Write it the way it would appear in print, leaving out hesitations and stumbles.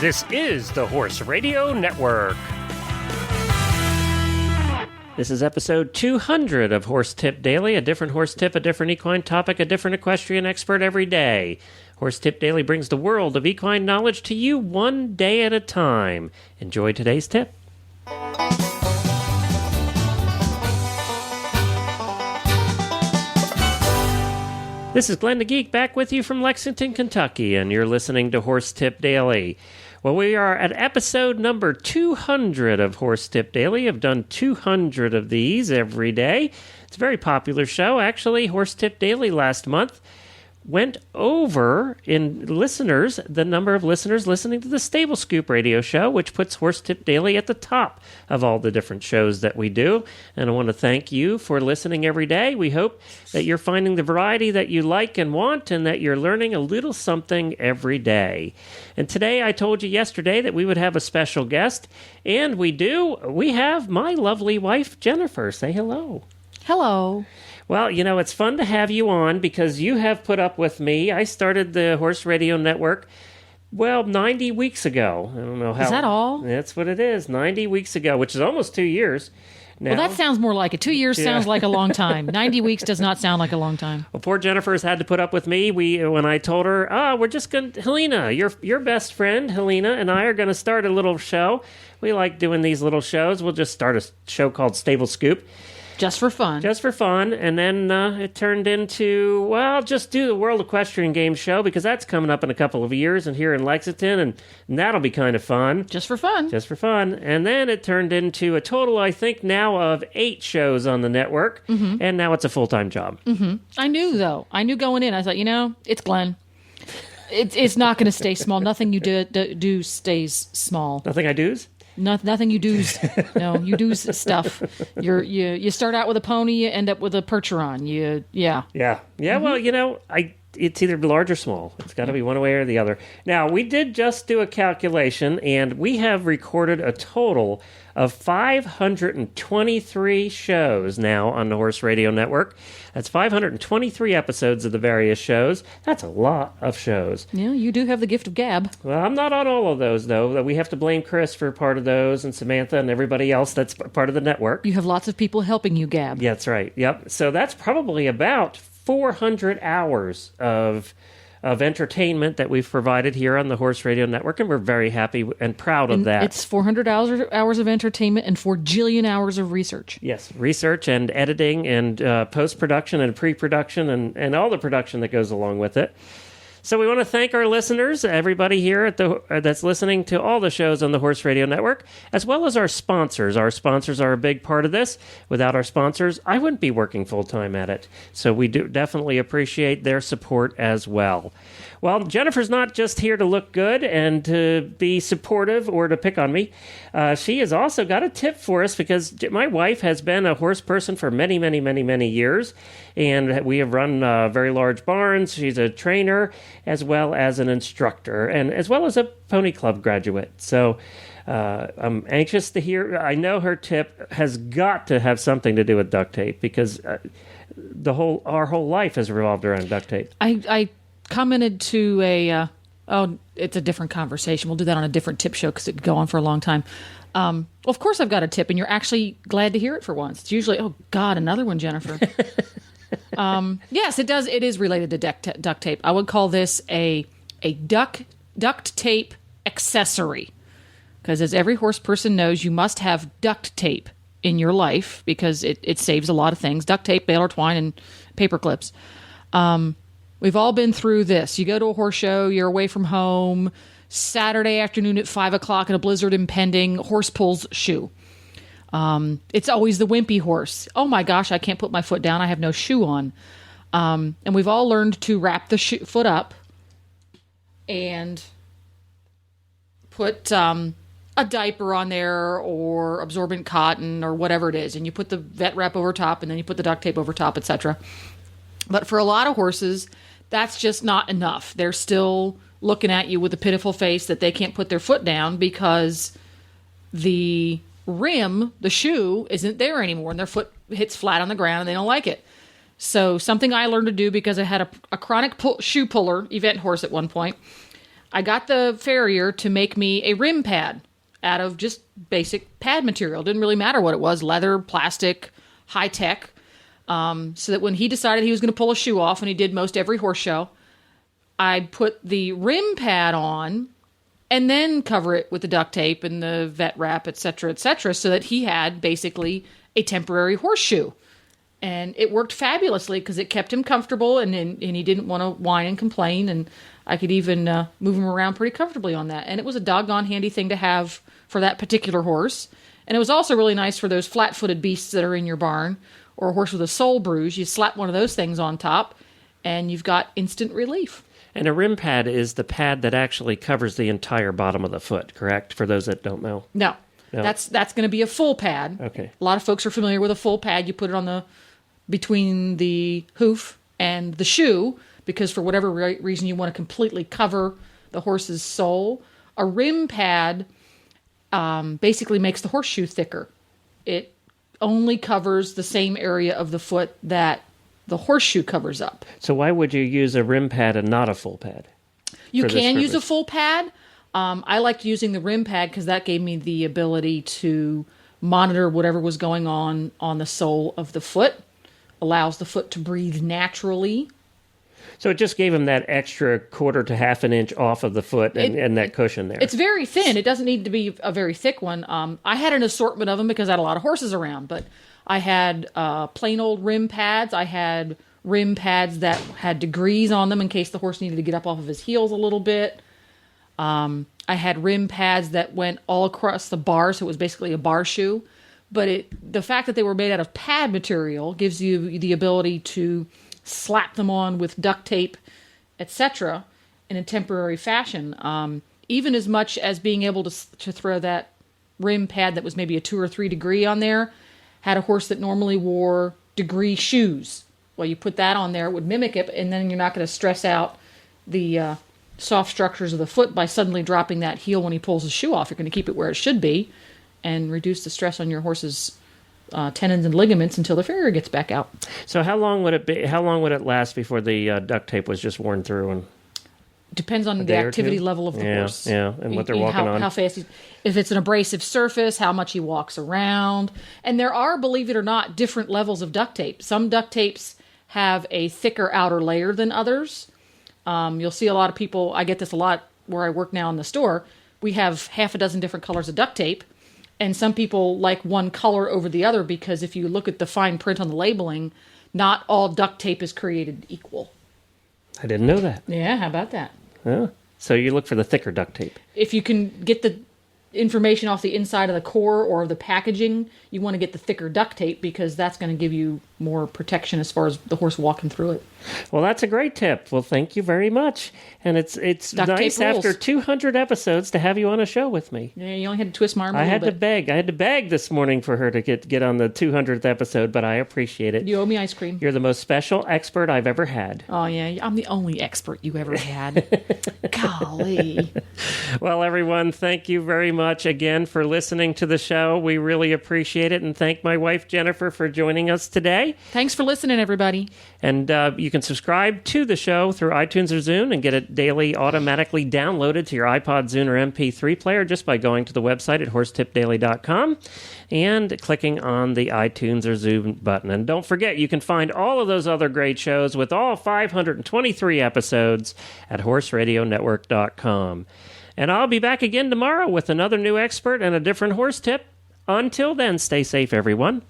This is the Horse Radio Network. This is episode 200 of Horse Tip Daily, a different horse tip, a different equine topic, a different equestrian expert every day. Horse Tip Daily brings the world of equine knowledge to you one day at a time. Enjoy today's tip. This is Glenn the Geek back with you from Lexington, Kentucky, and you're listening to Horse Tip Daily. Well, we are at episode number 200 of Horse Tip Daily. I've done 200 of these every day. It's a very popular show. Actually, Horse Tip Daily last month went over in listeners, the number of listeners listening to the Stable Scoop radio show, which puts Horse Tip Daily at the top of all the different shows that we do. And I want to thank you for listening every day. We hope that you're finding the variety that you like and want, and that you're learning a little something every day. And today, I told you yesterday that we would have a special guest, and we do. We have my lovely wife, Jennifer. Say hello. Hello. Well, you know, it's fun to have you on because you have put up with me. I started the Horse Radio Network, 90 weeks ago. I don't know how. Is that all? That's what it is, 90 weeks ago, which is almost 2 years now. Well, that sounds more like it. 2 years sounds like a long time. 90 weeks does not sound like a long time. Well, poor Jennifer's had to put up with me. When I told her, we're just going to, Helena, your best friend, Helena, and I are going to start a little show. We like doing these little shows. We'll just start a show called Stable Scoop. Just for fun. Just for fun. And then it turned into, just do the World Equestrian Games show because that's coming up in a couple of years and here in Lexington, and that'll be kind of fun. Just for fun. Just for fun. And then it turned into a total, I think, now of 8 shows on the network, and now it's a full-time job. Mm-hmm. I knew going in, I thought, it's Glenn. It's not going to stay small. Nothing you do stays small. Nothing I do's? Nothing you do's. No, you do's stuff. You start out with a pony, you end up with a Percheron. Yeah. Mm-hmm. Well, it's either large or small. It's got to be one way or the other. Now, we did just do a calculation, and we have recorded a total of 523 shows now on the Horse Radio Network. That's 523 episodes of the various shows. That's a lot of shows. Yeah, you do have the gift of gab. Well, I'm not on all of those, though. We have to blame Chris for part of those, and Samantha and everybody else that's part of the network. You have lots of people helping you gab. Yeah, that's right. Yep. So that's probably about 400 hours of entertainment that we've provided here on the Horse Radio Network, and we're very happy and proud of that. It's 400 hours of entertainment and 4 jillion hours of research. Yes, research and editing and post-production and pre-production and all the production that goes along with it. So we want to thank our listeners, everybody here that's listening to all the shows on the Horse Radio Network, as well as our sponsors. Our sponsors are a big part of this. Without our sponsors, I wouldn't be working full-time at it. So we do definitely appreciate their support as well. Well, Jennifer's not just here to look good and to be supportive or to pick on me. She has also got a tip for us because my wife has been a horse person for many, many, many, many years. And we have run very large barns. She's a trainer as well as an instructor and as well as a pony club graduate. So I'm anxious to hear. I know her tip has got to have something to do with duct tape because our whole life has revolved around duct tape. I commented to it's a different conversation. We'll do that on a different tip show because it could go on for a long time. Well, of course I've got a tip, and you're actually glad to hear it for once. It's usually, oh God, another one, Jennifer. Yes, it does. It is related to duct tape. I would call this a duct tape accessory because, as every horse person knows, you must have duct tape in your life because it saves a lot of things. Duct tape, baler twine, and paper clips. We've all been through this. You go to a horse show, you're away from home, Saturday afternoon at 5 o'clock and a blizzard impending, horse pulls shoe. It's always the wimpy horse. Oh my gosh, I can't put my foot down. I have no shoe on. And we've all learned to wrap the foot up and put a diaper on there or absorbent cotton or whatever it is. And you put the vet wrap over top and then you put the duct tape over top, etc. But for a lot of horses, that's just not enough. They're still looking at you with a pitiful face that they can't put their foot down because the rim, the shoe, isn't there anymore, and their foot hits flat on the ground and they don't like it. So something I learned to do because I had a chronic shoe puller event horse at one point, I got the farrier to make me a rim pad out of just basic pad material. Didn't really matter what it was, leather, plastic, high tech. So that when he decided he was going to pull a shoe off, and he did most every horse show, I'd put the rim pad on and then cover it with the duct tape and the vet wrap, et cetera, so that he had basically a temporary horseshoe. And it worked fabulously because it kept him comfortable, and he didn't want to whine and complain, and I could even move him around pretty comfortably on that. And it was a doggone handy thing to have for that particular horse. And it was also really nice for those flat-footed beasts that are in your barn, or a horse with a sole bruise. You slap one of those things on top, and you've got instant relief. And a rim pad is the pad that actually covers the entire bottom of the foot, correct? For those that don't know. No. That's going to be a full pad. Okay. A lot of folks are familiar with a full pad. You put it on between the hoof and the shoe, because for whatever reason you want to completely cover the horse's sole. A rim pad basically makes the horseshoe thicker. It only covers the same area of the foot that the horseshoe covers up. So why would you use a rim pad and not a full pad? You can use a full pad. I liked using the rim pad because that gave me the ability to monitor whatever was going on the sole of the foot. Allows the foot to breathe naturally. So it just gave him that extra quarter to half an inch off of the foot and that cushion there. It's very thin. It doesn't need to be a very thick one. I had an assortment of them because I had a lot of horses around, but I had plain old rim pads. I had rim pads that had degrees on them in case the horse needed to get up off of his heels a little bit. I had rim pads that went all across the bar, so it was basically a bar shoe. But the fact that they were made out of pad material gives you the ability to slap them on with duct tape, etc., in a temporary fashion. Even as much as being able to throw that rim pad that was maybe a 2 or 3 degree on there, had a horse that normally wore degree shoes. Well, you put that on there, it would mimic it, and then you're not going to stress out the soft structures of the foot by suddenly dropping that heel when he pulls his shoe off. You're going to keep it where it should be and reduce the stress on your horse's tendons and ligaments until the farrier gets back out. So how long would it be? How long would it last before the duct tape was just worn through? And depends on the activity level of the horse. Yeah, and what they're walking on. How fast if it's an abrasive surface, how much he walks around. And there are, believe it or not, different levels of duct tape. Some duct tapes have a thicker outer layer than others. You'll see a lot of people, I get this a lot where I work now in the store, we have half a dozen different colors of duct tape. And some people like one color over the other because if you look at the fine print on the labeling, not all duct tape is created equal. I didn't know that. Yeah, how about that? Yeah. So you look for the thicker duct tape. If you can get the information off the inside of the core or the packaging, you want to get the thicker duct tape because that's going to give you more protection as far as the horse walking through it. Well, that's a great tip. Well, thank you very much. And it's duct nice tape rules. After 200 episodes to have you on a show with me. Yeah, you only had to twist my arm a I little had bit. to beg. I had to beg this morning for her to get on the 200th episode, but I appreciate it. You owe me ice cream. You're the most special expert I've ever had. Oh, yeah. I'm the only expert you ever had. Golly. Well, everyone, thank you very much again for listening to the show. We really appreciate it, and thank my wife, Jennifer, for joining us today. Thanks for listening, everybody. And you can subscribe to the show through iTunes or Zune and get it daily automatically downloaded to your iPod, Zune, or MP3 player just by going to the website at horsetipdaily.com and clicking on the iTunes or Zune button. And don't forget, you can find all of those other great shows with all 523 episodes at horseradionetwork.com. And I'll be back again tomorrow with another new expert and a different horse tip. Until then, stay safe, everyone.